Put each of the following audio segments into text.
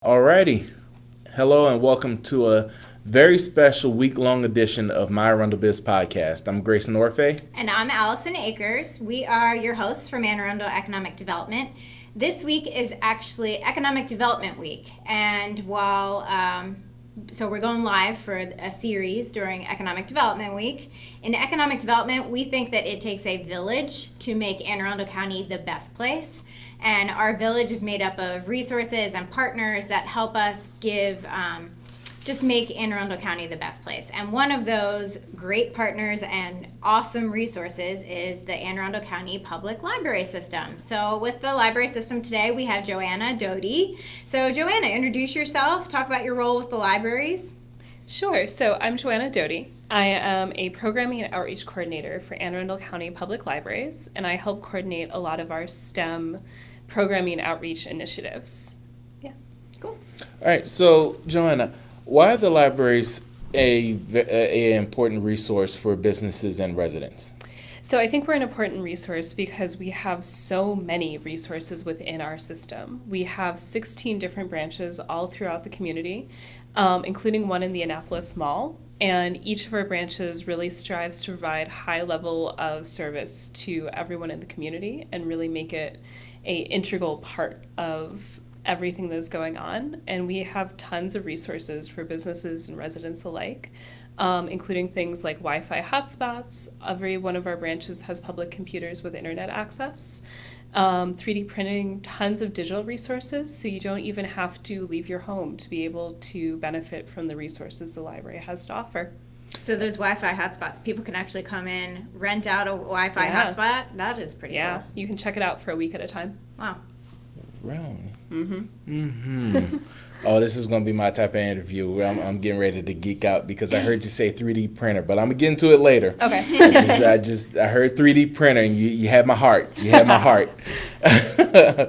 Alrighty. Hello and welcome to a very special week-long edition of my Arundel Biz podcast. I'm Grayson Orfe. And I'm Allison Akers. We are your hosts from Anne Arundel Economic Development. This week is actually Economic Development Week. And so we're going live for a series during Economic Development Week. In Economic Development, we think that it takes a village to make Anne Arundel County the best place. And our village is made up of resources and partners that help us just make Anne Arundel County the best place. And one of those great partners and awesome resources is the Anne Arundel County Public Library System. So with the library system today, we have Johanna Doty. So Johanna, introduce yourself, talk about your role with the libraries. Sure. So I'm Johanna Doty. I am a programming and outreach coordinator for Anne Arundel County Public Libraries, and I help coordinate a lot of our STEM programming and outreach initiatives. Yeah. Cool. All right. So, Joanna, why are the libraries a important resource for businesses and residents? So I think we're an important resource because we have so many resources within our system. We have 16 different branches all throughout the community, including one in the Annapolis Mall. And each of our branches really strives to provide high level of service to everyone in the community and really make it an integral part of everything that's going on. And we have tons of resources for businesses and residents alike, including things like Wi-Fi hotspots. Every one of our branches has public computers with internet access. 3D printing, tons of digital resources, so you don't even have to leave your home to be able to benefit from the resources the library has to offer. So those Wi-Fi hotspots, people can actually come in, rent out a Wi-Fi hotspot. That is pretty cool. You can check it out for a week at a time. Wow. Really? Mm-hmm. Oh, this is going to be my type of interview where I'm getting ready to geek out because I heard you say 3D printer, but I'm going to get into it later. Okay. I heard 3D printer and you had my heart. You had my heart.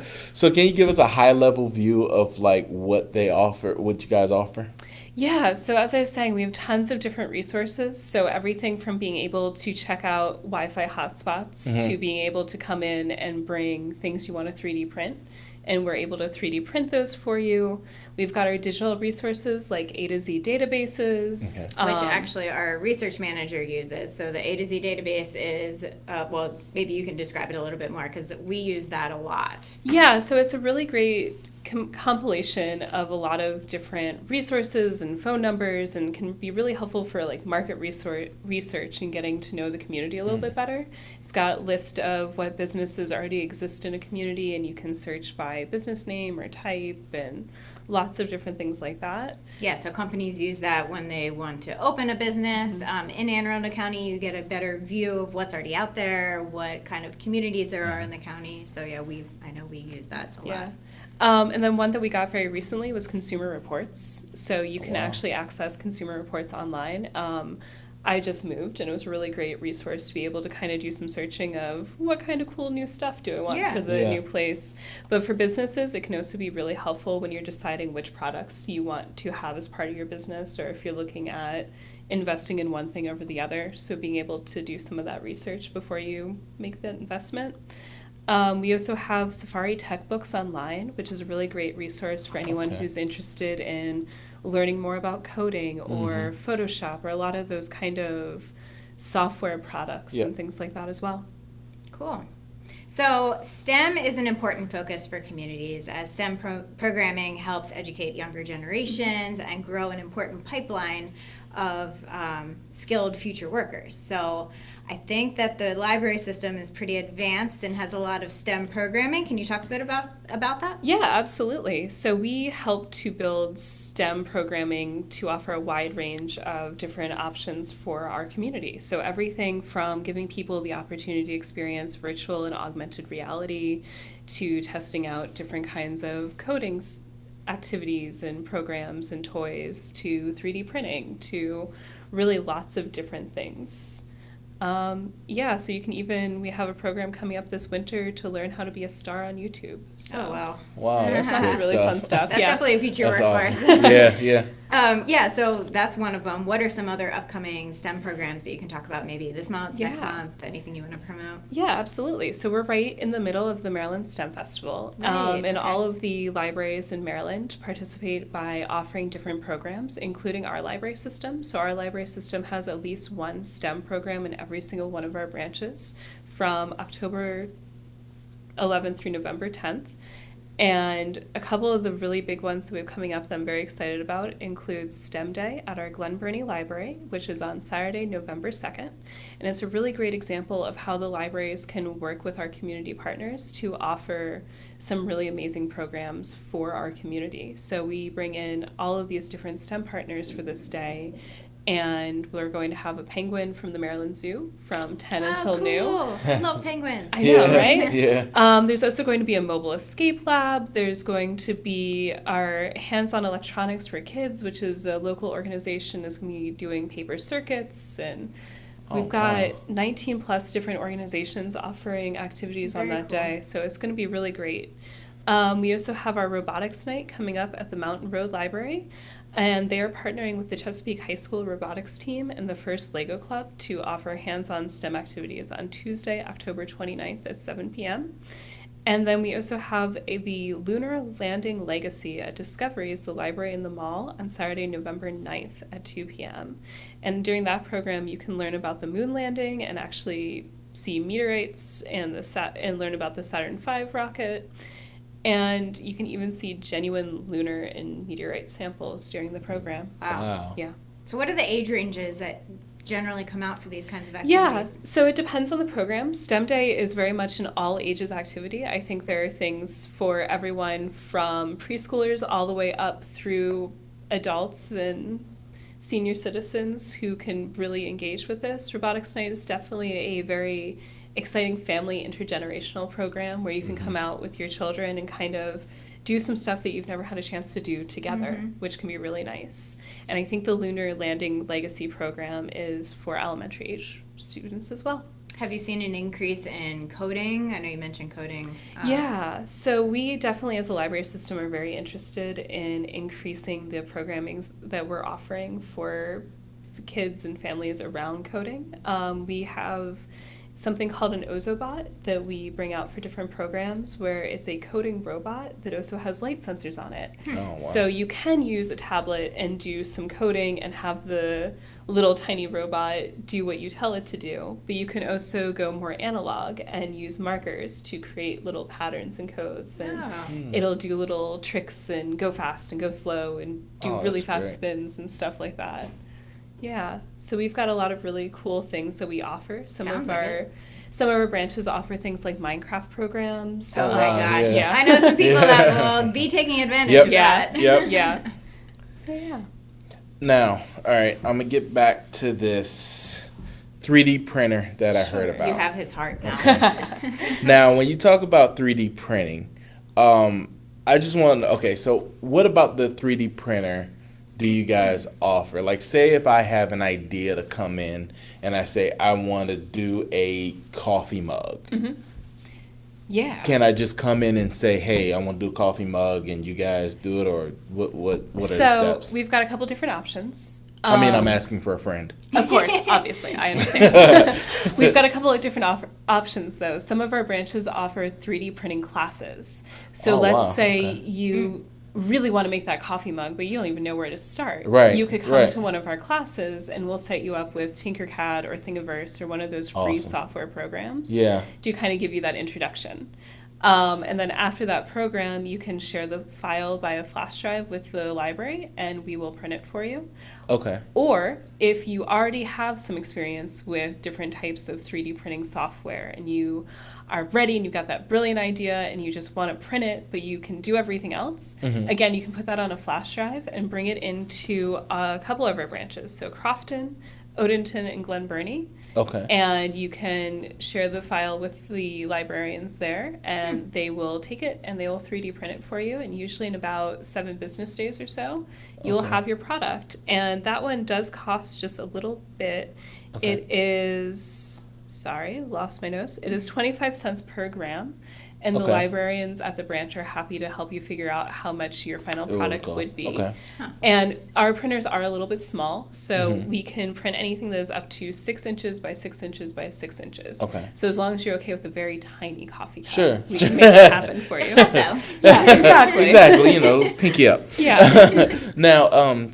So can you give us a high level view of like what they offer, what you guys offer? Yeah, so as I was saying, we have tons of different resources. So everything from being able to check out Wi-Fi hotspots to being able to come in and bring things you want to 3D print. And we're able to 3D print those for you. We've got our digital resources like A to Z databases. Okay. Which actually our research manager uses. So the A to Z database is, maybe you can describe it a little bit more because we use that a lot. Yeah, so it's a really great compilation of a lot of different resources and phone numbers and can be really helpful for like market research and getting to know the community a little bit better. It's got a list of what businesses already exist in a community and you can search by business name or type and lots of different things like that. Yeah, so companies use that when they want to open a business. In Anne Arundel County, you get a better view of what's already out there, what kind of communities there are in the county. So yeah, I know we use that a lot. And then one that we got very recently was consumer reports. So you can actually access consumer reports online. I just moved, and it was a really great resource to be able to kind of do some searching of what kind of cool new stuff do I want for the new place. But for businesses, it can also be really helpful when you're deciding which products you want to have as part of your business, or if you're looking at investing in one thing over the other. So being able to do some of that research before you make the investment. We also have Safari Tech Books online, which is a really great resource for anyone who's interested in learning more about coding or Photoshop or a lot of those kind of software products and things like that as well. Cool. So STEM is an important focus for communities as STEM programming helps educate younger generations and grow an important pipeline of skilled future workers. So I think that the library system is pretty advanced and has a lot of STEM programming. Can you talk a bit about that? Yeah, absolutely. So we help to build STEM programming to offer a wide range of different options for our community. So everything from giving people the opportunity to experience virtual and augmented reality to testing out different kinds of coding activities and programs and toys to 3D printing to really lots of different things. So you can we have a program coming up this winter to learn how to be a star on YouTube. So. Oh, wow. Wow, that's really fun stuff. That's definitely a future That's workforce. awesome. Yeah. Yeah, so that's one of them. What are some other upcoming STEM programs that you can talk about maybe this month, next Yeah. month, anything you want to promote? Yeah, absolutely. So we're right in the middle of the Maryland STEM Festival. Right, And okay. all of the libraries in Maryland participate by offering different programs, including our library system. So our library system has at least one STEM program in every single one of our branches from October 11th through November 10th. And a couple of the really big ones that we have coming up that I'm very excited about include STEM Day at our Glen Burnie Library, which is on Saturday, November 2nd. And it's a really great example of how the libraries can work with our community partners to offer some really amazing programs for our community. So we bring in all of these different STEM partners for this day. And we're going to have a penguin from the Maryland Zoo from 10 until noon. I love penguins. I know, Yeah, right? yeah. There's also going to be a mobile escape lab. There's going to be our hands-on electronics for kids, which is a local organization is going to be doing paper circuits, and we've got 19 plus different organizations offering activities on Very that cool. day. So it's going to be really great. We also have our robotics night coming up at the Mountain Road Library. And they are partnering with the Chesapeake High School robotics team and the First Lego Club to offer hands-on STEM activities on Tuesday, October 29th at 7 p.m. And then we also have the Lunar Landing Legacy at Discoveries, the library in the mall, on Saturday, November 9th at 2 p.m. And during that program, you can learn about the moon landing and actually see meteorites and learn about the Saturn V rocket. And you can even see genuine lunar and meteorite samples during the program. Wow. Yeah. So what are the age ranges that generally come out for these kinds of Yeah, activities? so it depends on the program. STEM Day is very much an all ages activity. I think there are things for everyone from preschoolers all the way up through adults and senior citizens who can really engage with this. Robotics Night is definitely a very exciting family intergenerational program where you can come out with your children and kind of do some stuff that you've never had a chance to do together, which can be really nice. And I think the Lunar Landing Legacy program is for elementary age students as well. Have you seen an increase in coding? I know you mentioned coding. Yeah, so we definitely as a library system are very interested in increasing the programming that we're offering for kids and families around coding. We have something called an Ozobot that we bring out for different programs where it's a coding robot that also has light sensors on it. Oh, wow. So you can use a tablet and do some coding and have the little tiny robot do what you tell it to do, but you can also go more analog and use markers to create little patterns and codes, and it'll do little tricks and go fast and go slow and do really that's fast great. spins and stuff like that. Yeah, so we've got a lot of really cool things that we offer. Some Sounds of like our it. some of our branches offer things like Minecraft programs. Oh my wow, gosh. yeah. I know some people that will be taking advantage Yep. of Yeah. that. Yep. Yeah. So yeah. Now, all right, I'm gonna get back to this 3D printer that I heard Sure. about. You have his heart now. Now, when you talk about 3D printing, I just want to, okay, so what about the 3D printer do you guys offer? Like, say if I have an idea to come in and I say I want to do a coffee mug. Yeah. Can I just come in and say, hey, I want to do a coffee mug and you guys do it, or what are the So steps? we've got a couple different options. I mean, I'm asking for a friend. Of course, obviously, I understand. We've got a couple of different options, though. Some of our branches offer 3D printing classes. So Oh, let's wow, say okay. you really want to make that coffee mug, but you don't even know where to start. Right, You could come right. to one of our classes, and we'll set you up with Tinkercad or Thingiverse or one of those free Awesome. software programs Yeah. to kind of give you that introduction. And then after that program, you can share the file by a flash drive with the library, and we will print it for you. Okay. Or if you already have some experience with different types of 3D printing software and you are ready and you've got that brilliant idea and you just want to print it, but you can do everything else, again, you can put that on a flash drive and bring it into a couple of our branches. So Crofton, Odenton, and Glen Burnie. Okay. And you can share the file with the librarians there, and they will take it and they will 3D print it for you. And usually in about 7 business days or so, you'll Okay. have your product. And that one does cost just a little bit. Okay. It is, sorry, lost my notes. It is 25 cents per gram. And the Okay. librarians at the branch are happy to help you figure out how much your final product gosh. would be. Okay. And our printers are a little bit small, so Mm-hmm. we can print anything that is up to 6 inches by 6 inches by 6 inches. Okay. So as long as you're okay with a very tiny coffee cup, Sure. we can make it happen for you. Espresso. Yeah, exactly. Exactly, you know, pinky up. Yeah. Now,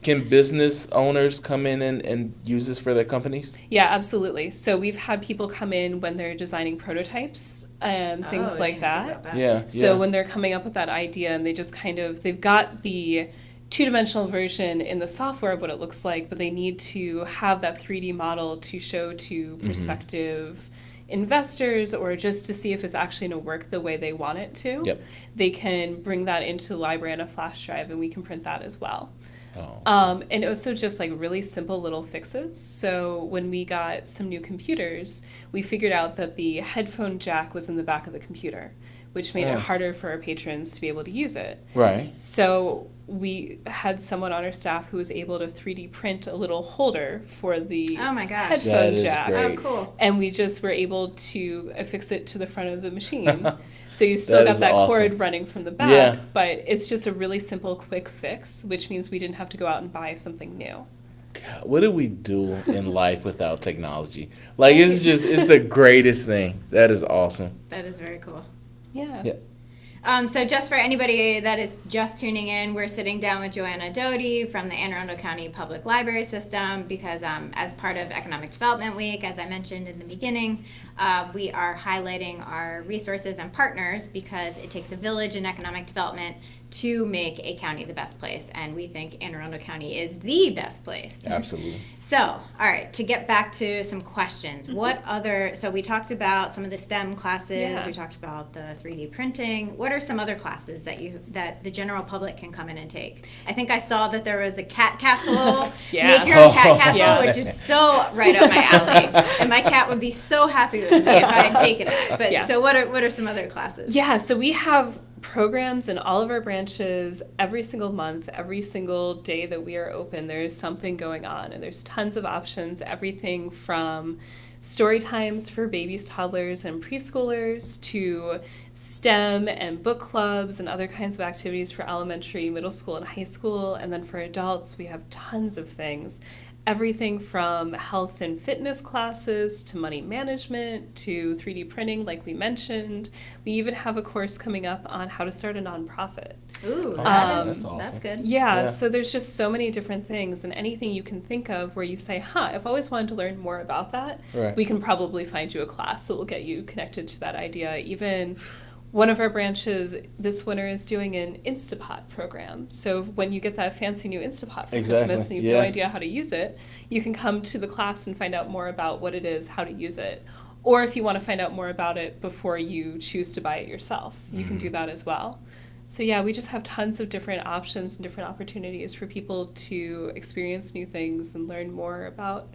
can business owners come in and use this for their companies? Yeah, absolutely. So we've had people come in when they're designing prototypes and things Oh, I like didn't think that. about Yeah. So when they're coming up with that idea and they just they've got the two-dimensional version in the software of what it looks like, but they need to have that 3D model to show to prospective investors or just to see if it's actually going to work the way they want it to. Yep. They can bring that into the library on a flash drive and we can print that as well. Oh. And also just like really simple little fixes. So when we got some new computers, we figured out that the headphone jack was in the back of the computer, which made Oh. it harder for our patrons to be able to use it. Right. So we had someone on our staff who was able to 3D print a little holder for the Oh my gosh. That headphone is jack. great. Oh, cool. And we just were able to affix it to the front of the machine. So you still That got is that awesome. cord running from the back, Yeah. but it's just a really simple, quick fix, which means we didn't have to go out and buy something new. God, what do we do in life without technology? Like, it's the greatest thing. That is awesome. That is very cool. Yeah. Yeah. So just for anybody that is just tuning in, we're sitting down with Johanna Doty from the Anne Arundel County Public Library System because as part of Economic Development Week, as I mentioned in the beginning, we are highlighting our resources and partners because it takes a village in economic development to make a county the best place, and we think Anne Arundel County is the best place. Absolutely. So, all right, to get back to some questions, so we talked about some of the STEM classes, Yeah. we talked about the 3D printing. What are some other classes that the general public can come in and take? I think I saw that there was a cat castle, Yeah. make your own cat castle, Yeah. which is so right up my alley. And my cat would be so happy with me if I had taken it. But Yeah. so what are some other classes? Yeah, so we have programs in all of our branches every single month, every single day that we are open. There's something going on, and there's tons of options, everything from story times for babies, toddlers, and preschoolers to STEM and book clubs and other kinds of activities for elementary, middle school, and high school. And then for adults, we have tons of things. Everything from health and fitness classes to money management to 3D printing, like we mentioned. We even have a course coming up on how to start a nonprofit. Ooh, That's awesome. that's good. Yeah, Yeah. so there's just so many different things, and anything you can think of where you say, I've always wanted to learn more about that, Right. we can probably find you a class that will get you connected to that idea. Even one of our branches this winter is doing an Instapot program. So when you get that fancy new Instapot for Exactly, Christmas and you have no yeah. idea how to use it, you can come to the class and find out more about what it is, how to use it. Or if you want to find out more about it before you choose to buy it yourself, you can do that as well. So yeah, we just have tons of different options and different opportunities for people to experience new things and learn more about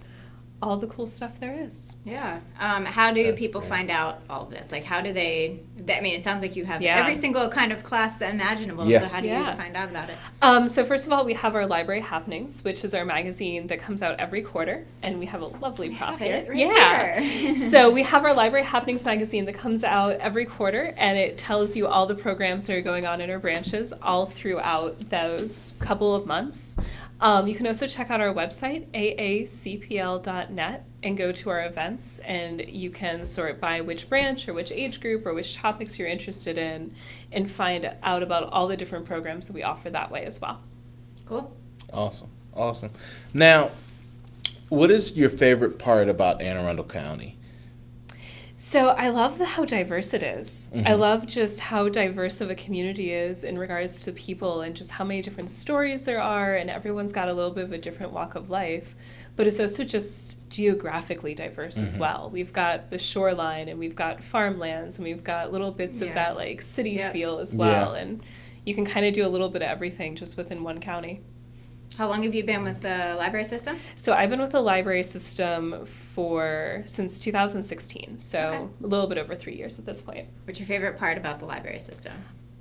all the cool stuff there is. Yeah. How do That's people great. find out all of this? Like, how do they? I mean, it sounds like you have Yeah. every single kind of class imaginable. Yeah. So how do Yeah. you find out about it? So first of all, we have our Library Happenings, which is our magazine that comes out every quarter, and we have a lovely prop here. Here. So we have our Library Happenings magazine that comes out every quarter, and it tells you all the programs that are going on in our branches all throughout those couple of months. You can also check out our website, aacpl.net, and go to our events, and you can sort by which branch or which age group or which topics you're interested in and find out about all the different programs that we offer that way as well. Cool. Awesome. Now, what is your favorite part about Anne Arundel County? So I love how diverse it is. I love just how diverse of a community is in regards to people and just how many different stories there are, and everyone's got a little bit of a different walk of life. But it's also just geographically diverse as well. We've got the shoreline, and we've got farmlands, and we've got little bits of Yeah. that like city Yep. feel as well. Yeah. And you can kind of do a little bit of everything just within one county. How long have you been with the library system? So I've been with the library system since 2016, so Okay. a little bit over 3 years at this point. What's your favorite part about the library system?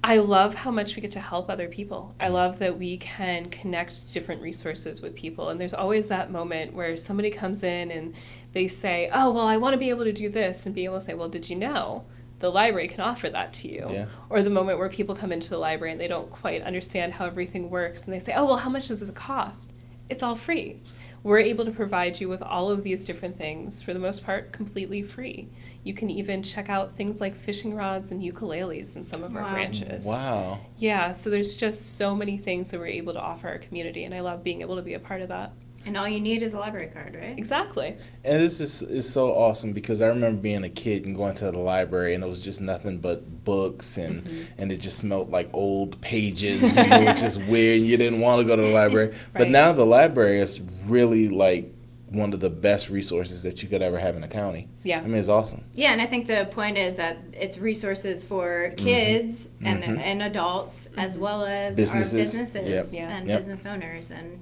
I love how much we get to help other people. I love that we can connect different resources with people. And there's always that moment where somebody comes in and they say, oh, well, I want to be able to do this, and be able to say, well, did you know the library can offer that to you. Yeah. Or the moment where people come into the library and they don't quite understand how everything works and they say, oh, well, how much does this cost? It's all free. We're able to provide you with all of these different things, for the most part, completely free. You can even check out things like fishing rods and ukuleles in some of our branches. Wow. Yeah, so there's just so many things that we're able to offer our community, and I love being able to be a part of that. And all you need is a library card, right? Exactly. And this is so awesome because I remember being a kid and going to the library and it was just nothing but books and it just smelled like old pages and it was just weird and you didn't want to go to the library. But Right. now the library is really like one of the best resources that you could ever have in a county. Yeah. I mean, it's awesome. Yeah, and I think the point is that it's resources for kids and adults as well as Businesses. our businesses Yep. Yeah. and Yep. business owners, and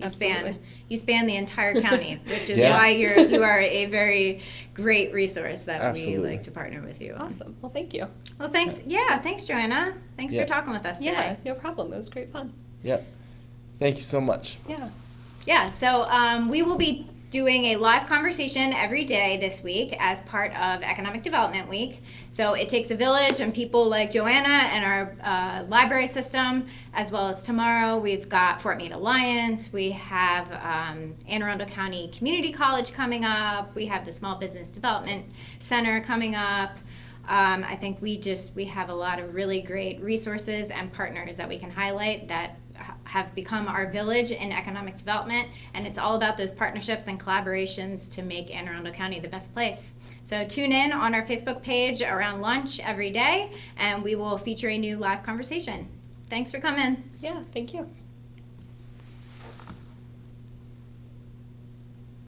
Absolutely. you span the entire county, which is Yeah. why you are a very great resource that Absolutely. we like to partner with you. Awesome. Well, thank you. Well, thanks. Yeah, thanks, Joanna. Thanks Yeah. for talking with us Yeah, today. no problem. It was great fun. Yep. Thank you so much. Yeah. Yeah, so we will be doing a live conversation every day this week as part of Economic Development Week. So it takes a village and people like Joanna and our library system, as well as tomorrow we've got Fort Meade Alliance, we have Anne Arundel County Community College coming up, we have the Small Business Development Center coming up. I think we have a lot of really great resources and partners that we can highlight that have become our village in economic development, and it's all about those partnerships and collaborations to make Anne Arundel County the best place. So tune in on our Facebook page around lunch every day, and we will feature a new live conversation. Thanks for coming. Yeah, thank you.